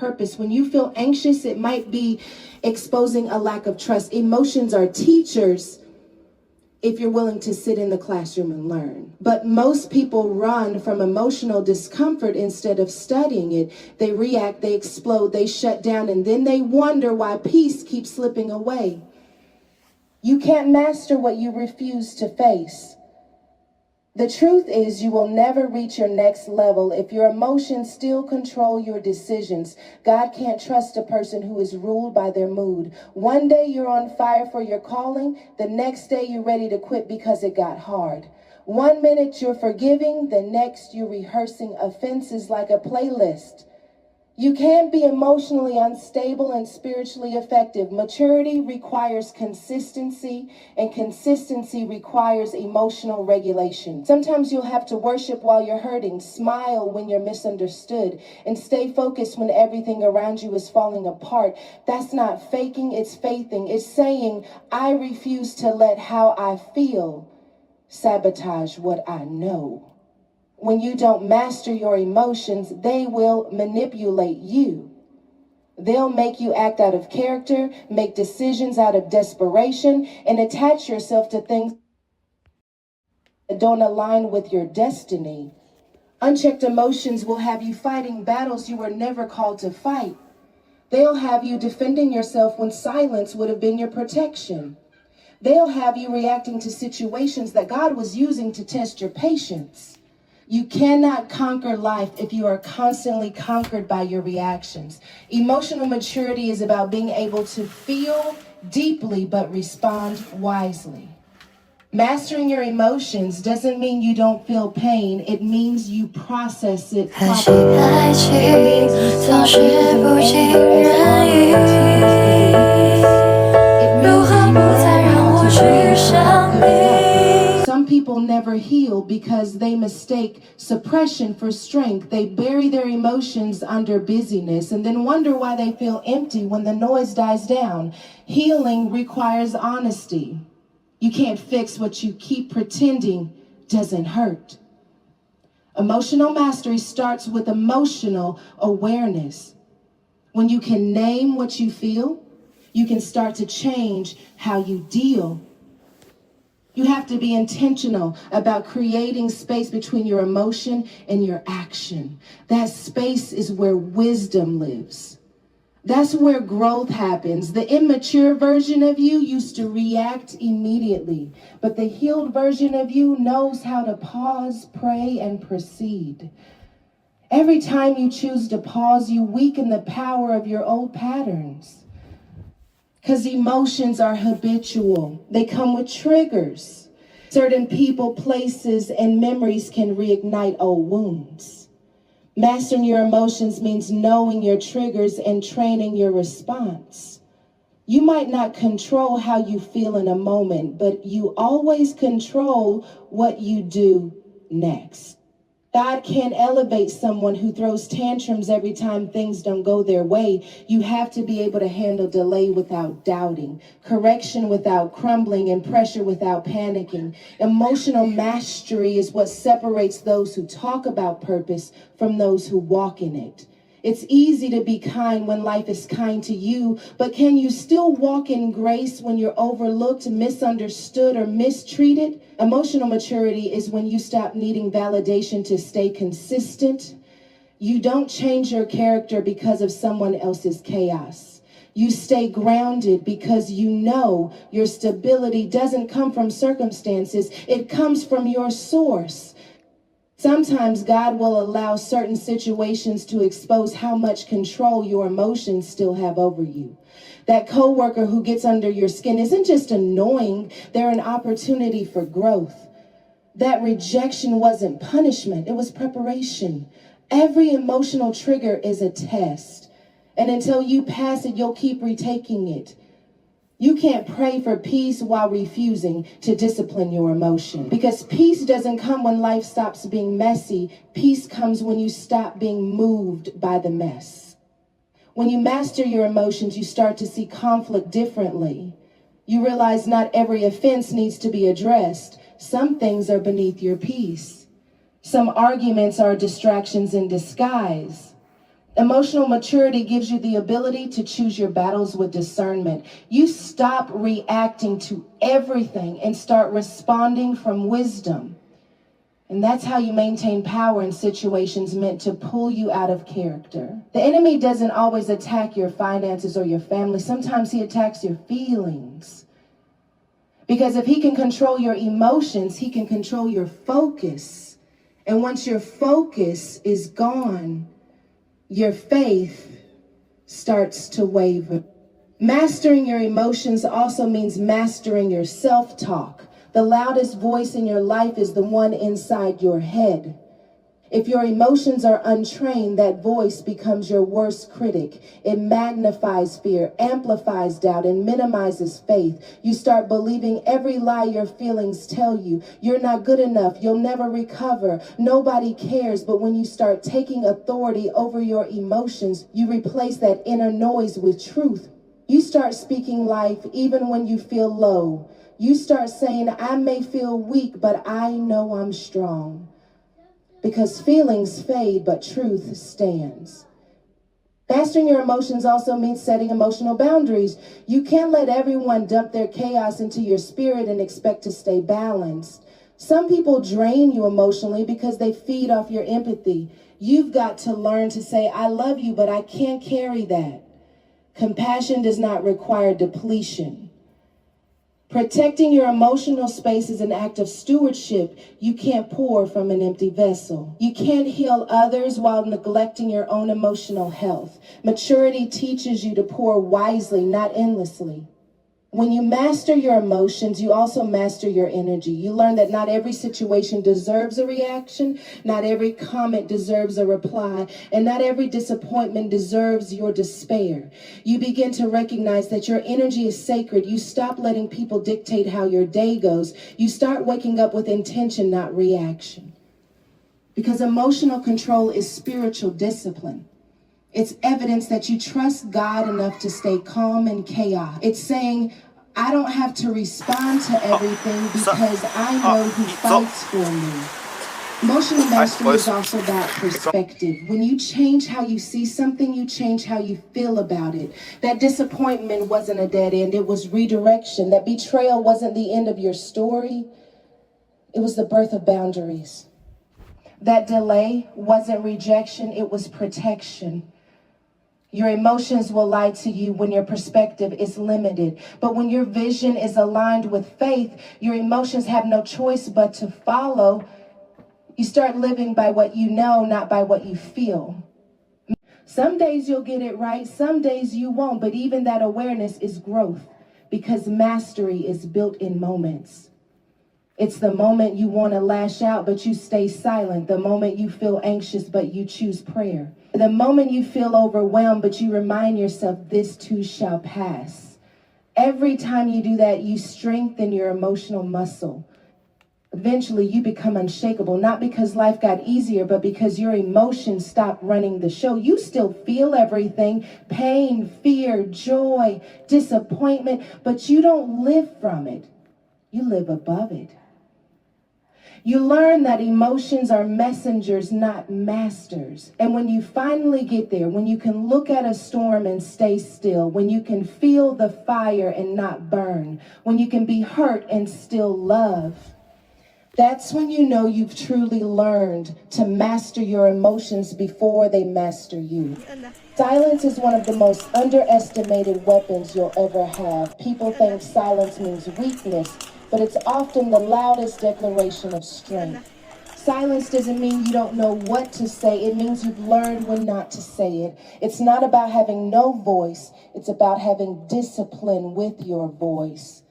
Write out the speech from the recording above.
purpose. When you feel anxious, it might be exposing a lack of trust. Emotions are teachers if you're willing to sit in the classroom and learn. But most people run from emotional discomfort instead of studying it. They react, they explode, they shut down, and then they wonder why peace keeps slipping away. You can't master what you refuse to face. The truth is, you will never reach your next level if your emotions still control your decisions. God can't trust a person who is ruled by their mood. One day you're on fire for your calling, the next day you're ready to quit because it got hard. 1 minute you're forgiving, the next you're rehearsing offenses like a playlist. You can't be emotionally unstable and spiritually effective. Maturity requires consistency, and consistency requires emotional regulation. Sometimes you'll have to worship while you're hurting, smile when you're misunderstood, and stay focused when everything around you is falling apart. That's not faking, it's faithing. It's saying, I refuse to let how I feel sabotage what I know. When you don't master your emotions, they will manipulate you. They'll make you act out of character, make decisions out of desperation, and attach yourself to things that don't align with your destiny. Unchecked emotions will have you fighting battles you were never called to fight. They'll have you defending yourself when silence would have been your protection. They'll have you reacting to situations that God was using to test your patience. You cannot conquer life if you are constantly conquered by your reactions. Emotional maturity is about being able to feel deeply but respond wisely. Mastering your emotions doesn't mean you don't feel pain. It means you process it properly. It means you stop using anger as Some people never heal because they mistake suppression for strength. They bury their emotions under busyness and then wonder why they feel empty when the noise dies down. Healing requires honesty. You can't fix what you keep pretending doesn't hurt. Emotional mastery starts with emotional awareness. When you can name what you feel, you can start to change how you deal. You have to be intentional about creating space between your emotion and your action. That space is where wisdom lives. That's where growth happens. The immature version of you used to react immediately, but the healed version of you knows how to pause, pray, and proceed. Every time you choose to pause, you weaken the power of your old patterns. Because emotions are habitual. They come with triggers. Certain people, places, and memories can reignite old wounds. Mastering your emotions means knowing your triggers and training your response. You might not control how you feel in a moment, but you always control what you do next. God can't elevate someone who throws tantrums every time things don't go their way. You have to be able to handle delay without doubting, correction without crumbling, and pressure without panicking. Emotional mastery is what separates those who talk about purpose from those who walk in it. It's easy to be kind when life is kind to you, but can you still walk in grace when you're overlooked, misunderstood, or mistreated? Emotional maturity is when you stop needing validation to stay consistent. You don't change your character because of someone else's chaos. You stay grounded because you know your stability doesn't come from circumstances. It comes from your source. Sometimes God will allow certain situations to expose how much control your emotions still have over you. That coworker who gets under your skin isn't just annoying, they're an opportunity for growth. That rejection wasn't punishment, it was preparation. Every emotional trigger is a test. And until you pass it, you'll keep retaking it. You can't pray for peace while refusing to discipline your emotion. Because peace doesn't come when life stops being messy. Peace comes when you stop being moved by the mess. When you master your emotions, you start to see conflict differently. You realize not every offense needs to be addressed. Some things are beneath your peace. Some arguments are distractions in disguise. Emotional maturity gives you the ability to choose your battles with discernment. You stop reacting to everything and start responding from wisdom. And that's how you maintain power in situations meant to pull you out of character. The enemy doesn't always attack your finances or your family. Sometimes he attacks your feelings. Because if he can control your emotions, he can control your focus. And once your focus is gone, your faith starts to waver. Mastering your emotions also means mastering your self-talk. The loudest voice in your life is the one inside your head. If your emotions are untrained, that voice becomes your worst critic. It magnifies fear, amplifies doubt, and minimizes faith. You start believing every lie your feelings tell you. You're not good enough. You'll never recover. Nobody cares. But when you start taking authority over your emotions, you replace that inner noise with truth. You start speaking life even when you feel low. You start saying, I may feel weak, but I know I'm strong. Because feelings fade, but truth stands. Mastering your emotions also means setting emotional boundaries. You can't let everyone dump their chaos into your spirit and expect to stay balanced. Some people drain you emotionally because they feed off your empathy. You've got to learn to say, I love you, but I can't carry that. Compassion does not require depletion. Protecting your emotional space is an act of stewardship. You can't pour from an empty vessel. You can't heal others while neglecting your own emotional health. Maturity teaches you to pour wisely, not endlessly. When you master your emotions, you also master your energy. You learn that not every situation deserves a reaction, not every comment deserves a reply, and not every disappointment deserves your despair. You begin to recognize that your energy is sacred. You stop letting people dictate how your day goes. You start waking up with intention, not reaction. Because emotional control is spiritual discipline. It's evidence that you trust God enough to stay calm in chaos. It's saying, I don't have to respond to everything because I know who fights for me. Emotional mastery is also about perspective. When you change how you see something, you change how you feel about it. That disappointment wasn't a dead end, it was redirection. That betrayal wasn't the end of your story, it was the birth of boundaries. That delay wasn't rejection, it was protection. Your emotions will lie to you when your perspective is limited. But when your vision is aligned with faith, your emotions have no choice but to follow. You start living by what you know, not by what you feel. Some days you'll get it right, some days you won't, but even that awareness is growth because mastery is built in moments. It's the moment you want to lash out, but you stay silent. The moment you feel anxious, but you choose prayer. The moment you feel overwhelmed, but you remind yourself, this too shall pass. Every time you do that, you strengthen your emotional muscle. Eventually, you become unshakable, not because life got easier, but because your emotions stop running the show. You still feel everything, pain, fear, joy, disappointment, but you don't live from it. You live above it. You learn that emotions are messengers, not masters. And when you finally get there, when you can look at a storm and stay still, when you can feel the fire and not burn, when you can be hurt and still love, that's when you know you've truly learned to master your emotions before they master you. Silence is one of the most underestimated weapons you'll ever have. People think silence means weakness, but it's often the loudest declaration of strength. Silence doesn't mean you don't know what to say. It means you've learned when not to say it. It's not about having no voice. It's about having discipline with your voice.